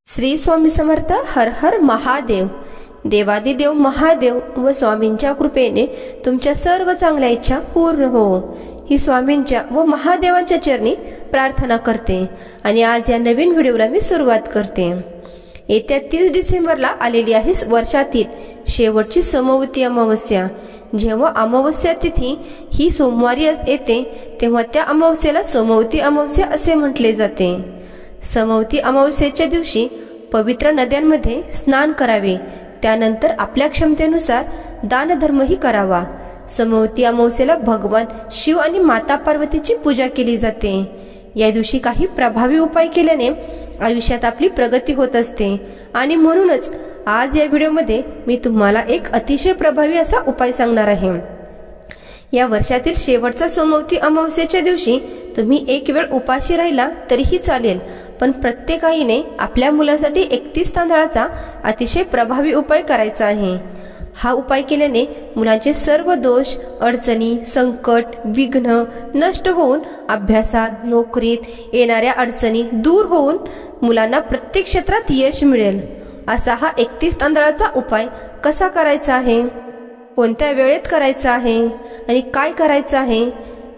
श्री स्वामी समर्थ. हर हर महादेव. देवादिदेव महादेव व स्वामींच्या कृपेने तुमच्या सर्व चांगल्या इच्छा पूर्ण हो ही स्वामींच्या व महादेवांच्या चरणी प्रार्थना करते आणि आज या नवीन व्हिडिओला मी सुरुवात करते. येत्या 30 डिसेंबरला आलेली आहे वर्षातील शेवटची सोमवती अमावस्या. जेव्हा अमावस्या तिथी ही सोमवारी येते तेव्हा त्या अमावस्येला सोमवती अमावस्या असे म्हटले जाते. सोमवती अमावस्येच्या दिवशी पवित्र नद्यांमध्ये स्नान करावे. त्यानंतर आपल्या क्षमतेनुसार दानधर्मही करावा. सोमवती अमावस्येला भगवान शिव आणि माता पार्वतीची पूजा केली जाते. या दिवशी काही प्रभावी उपाय केल्याने आयुष्यात आपली प्रगती होत असते आणि म्हणूनच आज या व्हिडिओमध्ये मी तुम्हाला एक अतिशय प्रभावी असा उपाय सांगणार आहे. या वर्षातील शेवटचा सोमवती अमावस्येच्या दिवशी तुम्ही एक वेळ उपाशी राहिला तरीही चालेल, पण प्रत्येक आईने आपल्या मुलासाठी 31 तांदळाचा अतिशय प्रभावी उपाय करायचा आहे. हा उपाय केल्याने मुलांचे सर्व दोष, अडचणी, संकट, विघ्न नष्ट होऊन अभ्यासात, नोकरीत येणाऱ्या अडचणी दूर होऊन मुलांना प्रत्येक क्षेत्रात यश मिळेल. असा हा 31 तांदळाचा उपाय कसा करायचा आहे, कोणत्या वेळेत करायचा आहे आणि काय करायचं आहे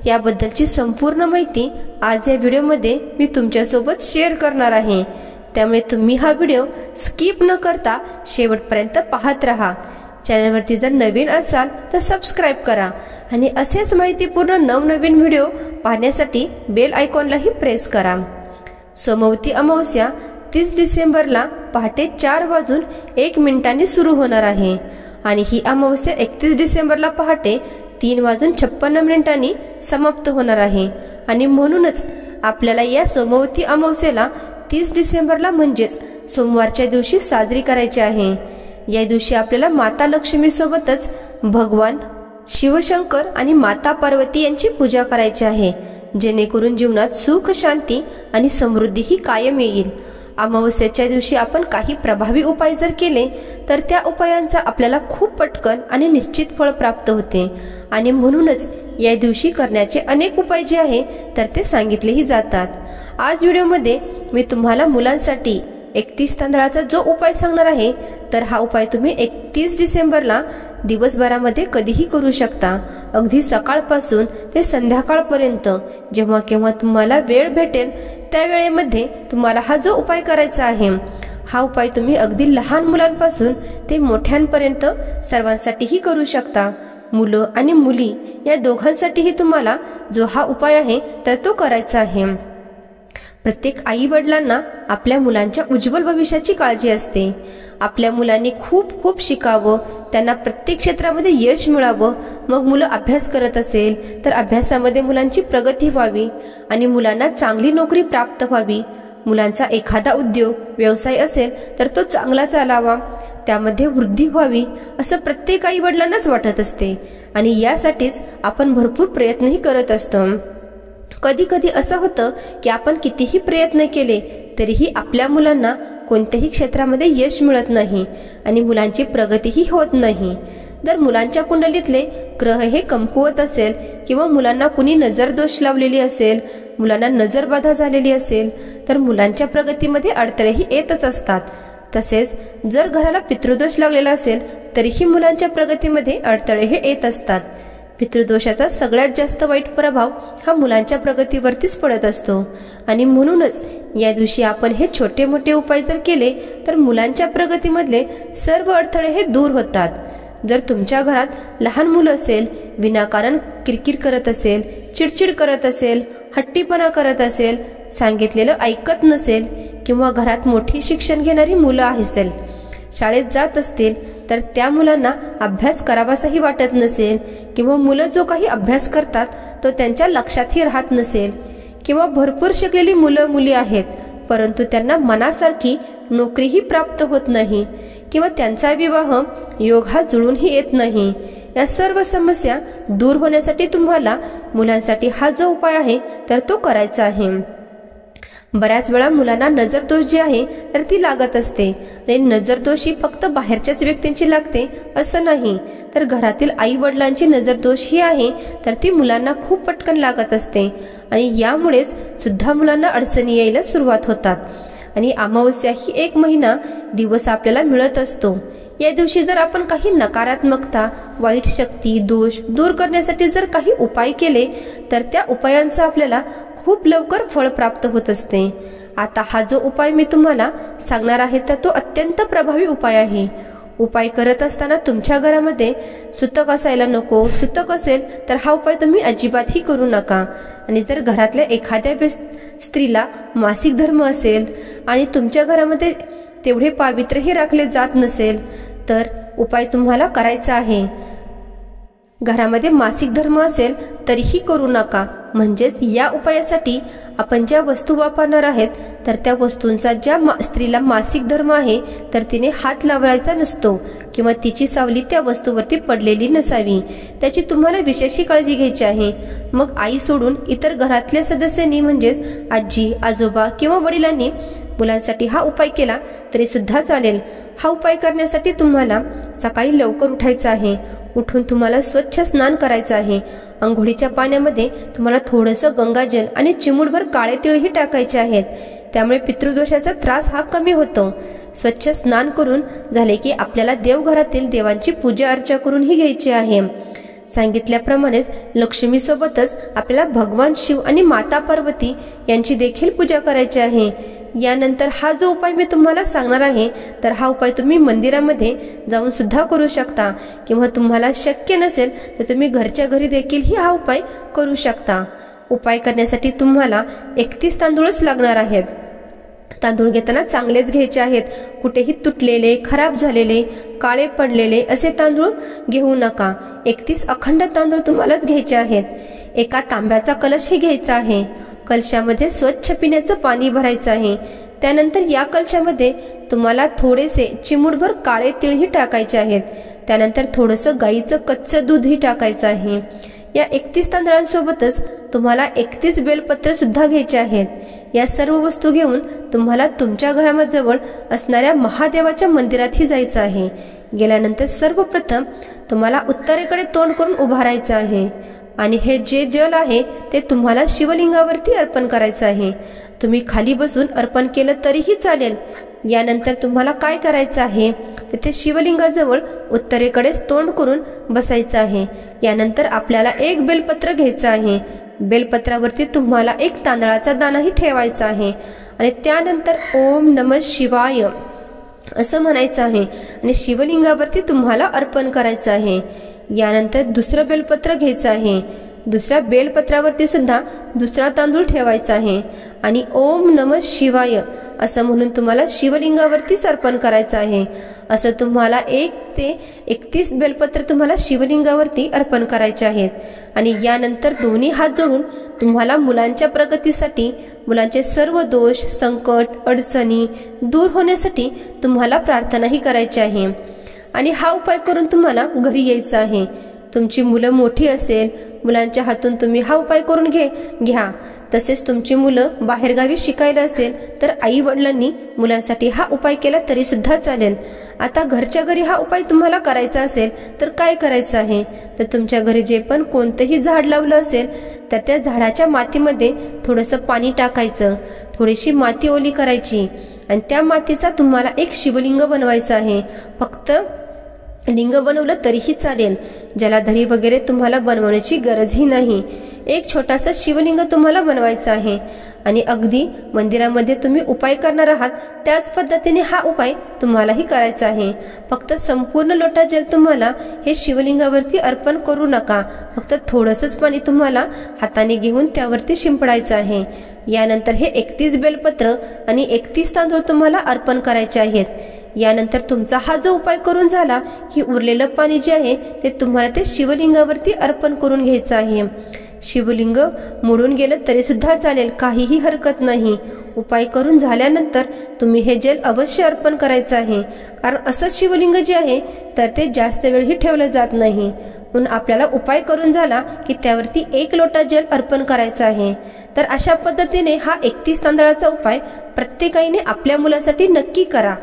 याबद्दलची संपूर्ण माहिती आज या व्हिडिओमध्ये मी तुमच्यासोबत शेअर करणार आहे. त्यामुळे तुम्ही हा व्हिडिओ स्किप न करता शेवटपर्यंत पाहत राहा. चॅनलवरती जर नवीन असाल तर सबस्क्राईब करा आणि असेच माहितीपूर्ण नवनवीन व्हिडिओ पाहण्यासाठी बेल आयकॉनलाही प्रेस करा. सोमवती अमावस्या 30 डिसेंबरला पहाटे 4:01 सुरू होणार आहे आणि ही अमावस्या 31 डिसेंबरला पहाटे 3:56 समाप्त होणार आहे. आणि म्हणूनच आपल्याला या सोमवती अमावस्येला 30 डिसेंबरला म्हणजेच सोमवारच्या दिवशी साजरी करायची आहे. या दिवशी आपल्याला माता लक्ष्मी सोबतच भगवान शिवशंकर आणि माता पार्वती यांची पूजा करायची आहे, जेणेकरून जीवनात सुख, शांती आणि समृद्धी ही कायम येईल. अमावस्येच्या दिवशी आपण काही प्रभावी उपाय जर केले तर त्या उपायांचा आपल्याला खूप पटकन आणि निश्चित फळ प्राप्त होते आणि म्हणूनच या दिवशी करण्याचे अनेक उपाय जे आहे तर ते सांगितलेही जातात. आज व्हिडिओमध्ये मी तुम्हाला मुलांसाठी 31 तांदळाचा जो उपाय सांगणार आहे तर हा उपाय तुम्ही 31 डिसेंबरला दिवसभरामध्ये कधीही करू शकता. अगदी सकाळपासून ते संध्याकाळपर्यंत जेव्हा केव्हा तुम्हाला वेळ भेटेल त्या वेळेमध्ये तुम्हाला हा जो उपाय करायचा आहे हा उपाय तुम्ही अगदी लहान मुलांपासून ते मोठ्यांपर्यंत सर्वांसाठीही करू शकता. मुलं आणि मुली या दोघांसाठीही तुम्हाला जो हा उपाय आहे तर तो करायचा आहे. प्रत्येक आई वडिलांना आपल्या मुलांच्या उज्ज्वल भविष्याची काळजी असते. आपल्या मुलांनी खूप खूप शिकावं, त्यांना प्रत्येक क्षेत्रामध्ये यश मिळावं. मग मुलं अभ्यास करत असेल तर अभ्यासामध्ये मुलांची प्रगती व्हावी आणि मुलांना चांगली नोकरी प्राप्त व्हावी. मुलांचा एखादा उद्योग व्यवसाय असेल तर तो चांगला चालावा, त्यामध्ये वृद्धी व्हावी असं प्रत्येक आई वडिलांनाच वाटत असते आणि यासाठीच आपण भरपूर प्रयत्नही करत असतो. कधी कधी असं होतं की आपण कितीही प्रयत्न केले तरीही आपल्या मुलांना कोणत्याही क्षेत्रामध्ये यश मिळत नाही आणि मुलांची प्रगतीही होत नाही. जर मुलांच्या कुंडलीतले ग्रह हे कमकुवत असेल किंवा मुलांना कुणी नजर दोष लावलेली असेल, मुलांना नजरबाधा झालेली असेल तर मुलांच्या प्रगतीमध्ये अडथळेही येतच असतात. तसेच जर घराला पितृदोष लागलेला असेल तरीही मुलांच्या प्रगतीमध्ये अडथळे हे येत असतात. पितृदोषाचा सगळ्यात जास्त वाईट प्रभाव हा मुलांच्या प्रगतीवरतीच पडत असतो आणि म्हणूनच या दिवशी आपण हे छोटे मोठे उपाय जर केले तर मुलांच्या प्रगतीमधले सर्व अडथळे हे दूर होतात. जर तुमच्या घरात लहान मुलं असेल, विनाकारण किरकिर करत असेल, चिडचिड करत असेल, हट्टीपणा करत असेल, सांगितलेलं ऐकत नसेल किंवा घरात मोठी शिक्षण घेणारी मुलं असेल, शाळेत जात असतील तर त्या मुलांना अभ्यास करावासाही वाटत नसेल किंवा मुलं जो काही अभ्यास करतात तो त्यांच्या लक्षातही राहत नसेल किंवा भरपूर शिकलेली मुलं मुली आहेत परंतु त्यांना मनासारखी नोकरीही प्राप्त होत नाही किंवा त्यांचा विवाह योग हा जुळूनही येत नाही, या सर्व समस्या दूर होण्यासाठी तुम्हाला मुलांसाठी हा जो उपाय आहे तर तो करायचा आहे. बऱ्याच वेळा मुलांना नजरदोष जी आहे तर ती लागत असते आणि नजरदोष ही फक्त बाहेरच्याच व्यक्तींची लागते असं नाही, तर घरातील आई वडिलांची नजरदोष ही आहे तर ती मुलांना खूप पटकन लागत असते आणि यामुळेच सुद्धा मुलांना अडचणी यायला सुरुवात होतात. आणि अमावस्या ही 1 महिना दिवस आपल्याला मिळत असतो। या दिवशी जर आपण काही नकारात्मकता, वाईट शक्ती, दोष दूर करण्यासाठी जर काही उपाय केले तर त्या उपायांचा आपल्याला खूप लवकर फळ प्राप्त होत असते। आता हा जो उपाय मी तुम्हाला सांगणार आहे तर तो अत्यंत प्रभावी उपाय आहे। उपाय करत असताना तुमच्या घरामध्ये सुतक असायला नको। सुतक असेल तर हा उपाय तुम्ही अजिबातही करू नका। आणि जर घरातल्या एखाद्या स्त्रीला मासिक धर्म असेल आणि तुमच्या घरामध्ये तेवढे पावित्र्यही राखले जात नसेल तर उपाय तुम्हाला करायचा आहे। घरामध्ये मासिक धर्म असेल तरीही करू नका। म्हणजेच या उपायासाठी आपण ज्या वस्तू वापरणार आहेत तर त्या वस्तूंचा ज्या स्त्रीला मासिक धर्म आहे तर तिने हात लावायचा नसतो किंवा तिची सावली त्या वस्तूवरती पडलेली नसावी, त्याची तुम्हाला विशेष काळजी घ्यायची आहे। मग आई सोडून इतर घरातल्या सदस्यांनी म्हणजेच आजी, आजोबा किंवा वडिलांनी मुलांसाठी हा उपाय केला तरी सुद्धा चालेल। हा उपाय करण्यासाठी तुम्हाला सकाळी लवकर उठायचं आहे। उठून तुम्हाला स्वच्छ स्नान करायचं आहे। अंघोळीच्या पाण्यामध्ये तुम्हाला थोडंसं गंगाजल आणि चिमूटभर काळे तिळही टाकायचे आहेत, त्यामुळे पितृदोषाचा त्रास हा कमी होतो। स्वच्छ स्नान करून झाले की आपल्याला देवघरातील देवांची पूजा अर्चा करूनही घ्यायची आहे। सांगितल्याप्रमाणेच लक्ष्मी सोबतच आपल्याला भगवान शिव आणि माता पार्वती यांची देखील पूजा करायची आहे। यानंतर हा जो उपाय मी तुम्हाला सांगणार आहे तर हा उपाय तुम्ही मंदिरामध्ये जाऊन सुद्धा करू शकता किंवा तुम्हाला शक्य नसेल तर तुम्ही घरच्या घरी देखील ही हा उपाय करू शकता। उपाय करण्यासाठी तुम्हाला 31 तांदूळच लागणार आहेत। तांदूळ घेताना चांगलेच घ्यायचे आहेत। कुठेही तुटलेले, खराब झालेले, काळे पडलेले असे तांदूळ घेऊ नका। 31 अखंड तांदूळ तुम्हालाच घ्यायचे आहेत। एका तांब्याचा कलशही घ्यायचा आहे। कलशामध्ये स्वच्छ पिण्याचं पाणी भरायचं आहे। त्यानंतर या कलशामध्ये तुम्हाला थोडेसे चिमूटभर काळे तिळही टाकायचे आहेत। त्यानंतर थोडंसं गाईचं कच्चं दूधही टाकायचं आहे। या 31 तांदळांसोबतच तुम्हाला 31 बेलपत्र सुद्धा घ्यायचे आहेत। या सर्व वस्तू घेऊन तुम्हाला तुमच्या घराजवळ असणाऱ्या महादेवाच्या मंदिरातही जायचं आहे। गेल्यानंतर सर्वप्रथम तुम्हाला उत्तरेकडे तोंड करून उभा राहायचं आहे आणि हे जे जल आहे ते तुम्हाला शिवलिंगावरती अर्पण करायचं आहे। तुम्ही खाली बसून अर्पण केलं तरीही चालेल। यानंतर तुम्हाला काय करायचं आहे तर ते शिवलिंगाजवळ उत्तरेकडे तोंड करून बसायचं आहे। यानंतर आपल्याला 1 बेलपत्र घ्यायचं आहे। बेलपत्रावरती तुम्हाला 1 तांदळाचा दाणाही ठेवायचा आहे आणि त्यानंतर ओम नमः शिवाय असं म्हणायचं आहे आणि शिवलिंगावरती तुम्हाला अर्पण करायचं आहे। यानंतर दुसरं बेलपत्र घ्यायचं आहे। दुसऱ्या बेलपत्रावरती सुद्धा दुसरा तांदूळ ठेवायचा आहे आणि ओम नमः शिवाय असं म्हणून तुम्हाला शिवलिंगावरतीच अर्पण करायचं आहे। असं तुम्हाला 1 ते 31 बेलपत्र तुम्हाला शिवलिंगावरती अर्पण करायचे आहेत। आणि यानंतर दोन्ही हात जोडून तुम्हाला मुलांच्या प्रगतीसाठी, मुलांचे सर्व दोष, संकट, अडचणी दूर होण्यासाठी तुम्हाला प्रार्थनाही करायची आहे। आणि हा उपाय करून तुम्हाला घरी यायचं आहे। तुमची मुलं मोठी असेल, मुलांच्या हातून तुम्ही हा उपाय करून घ्या। तसेच तुमची मुलं बाहेरगावी शिकायला असेल तर आई वडिलांनी मुलांसाठी हा उपाय केला तरी सुद्धा चालेल। आता घरच्या घरी हा उपाय तुम्हाला करायचा असेल तर काय करायचं आहे तर तुमच्या घरी जे पण कोणतेही झाड लावलं असेल तर त्या झाडाच्या मातीमध्ये थोडंसं पाणी टाकायचं, थोडीशी माती ओली करायची आणि त्या मातीचा तुम्हाला 1 शिवलिंग बनवायचं आहे। फक्त लिंग बनवलं तरीही चालेल, जलाधरी वगैरे तुम्हाला बनवण्याची गरजही नाही। 1 छोटासा शिवलिंग तुम्हाला बनवायचा आहे आणि अगदी मंदिरामध्ये तुम्ही उपाय करणार आहात त्याच पद्धतीने हा उपाय तुम्हालाही करायचा आहे। फक्त संपूर्ण लोटा जल तुम्हाला हे शिवलिंगावरती अर्पण करू नका। फक्त थोडंसंच पाणी तुम्हाला हाताने घेऊन त्यावरती शिंपडायचं आहे। यानंतर हे 31 बेलपत्र आणि 31 तांदूळ तुम्हाला अर्पण करायचे आहेत। यानंतर तुमचा हा जो उपाय करून झाला की उरलेलं पाणी जे आहे ते तुम्हाला ते शिवलिंगावरती अर्पण करून घ्यायचं आहे। शिवलिंग मोडून गेलं तरी सुद्धा चालेल, काहीही हरकत नाही। उपाय करून झाल्यानंतर तुम्ही हे जल अवश्य अर्पण करायचं आहे, कारण असं शिवलिंग जे आहे तर ते जास्त वेळही ठेवलं जात नाही। म्हणून आपल्याला उपाय करून झाला की त्यावरती 1 लोटा जल अर्पण करायचं आहे। तर अशा पद्धतीने हा 31 तांदळाचा उपाय प्रत्येकाने आपल्या मुलासाठी नक्की करा,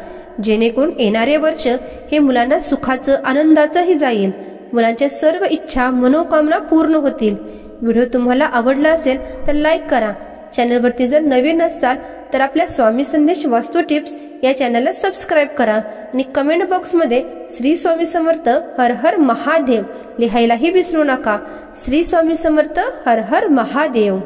जेणेकरून येणारे वर्ष हे मुलांना सुखाचं, आनंदाचंही जाईल। मुलांच्या सर्व इच्छा, मनोकामना पूर्ण होतील। व्हिडिओ तुम्हाला आवडला असेल तर लाईक करा। चॅनलवरती जर नवीन असाल तर आपल्या स्वामी संदेश वास्तू टिप्स या चॅनलला सबस्क्राईब करा आणि कमेंट बॉक्समध्ये श्री स्वामी समर्थ हर हर महादेव लिहायलाही विसरू नका। श्री स्वामी समर्थ हर हर महादेव।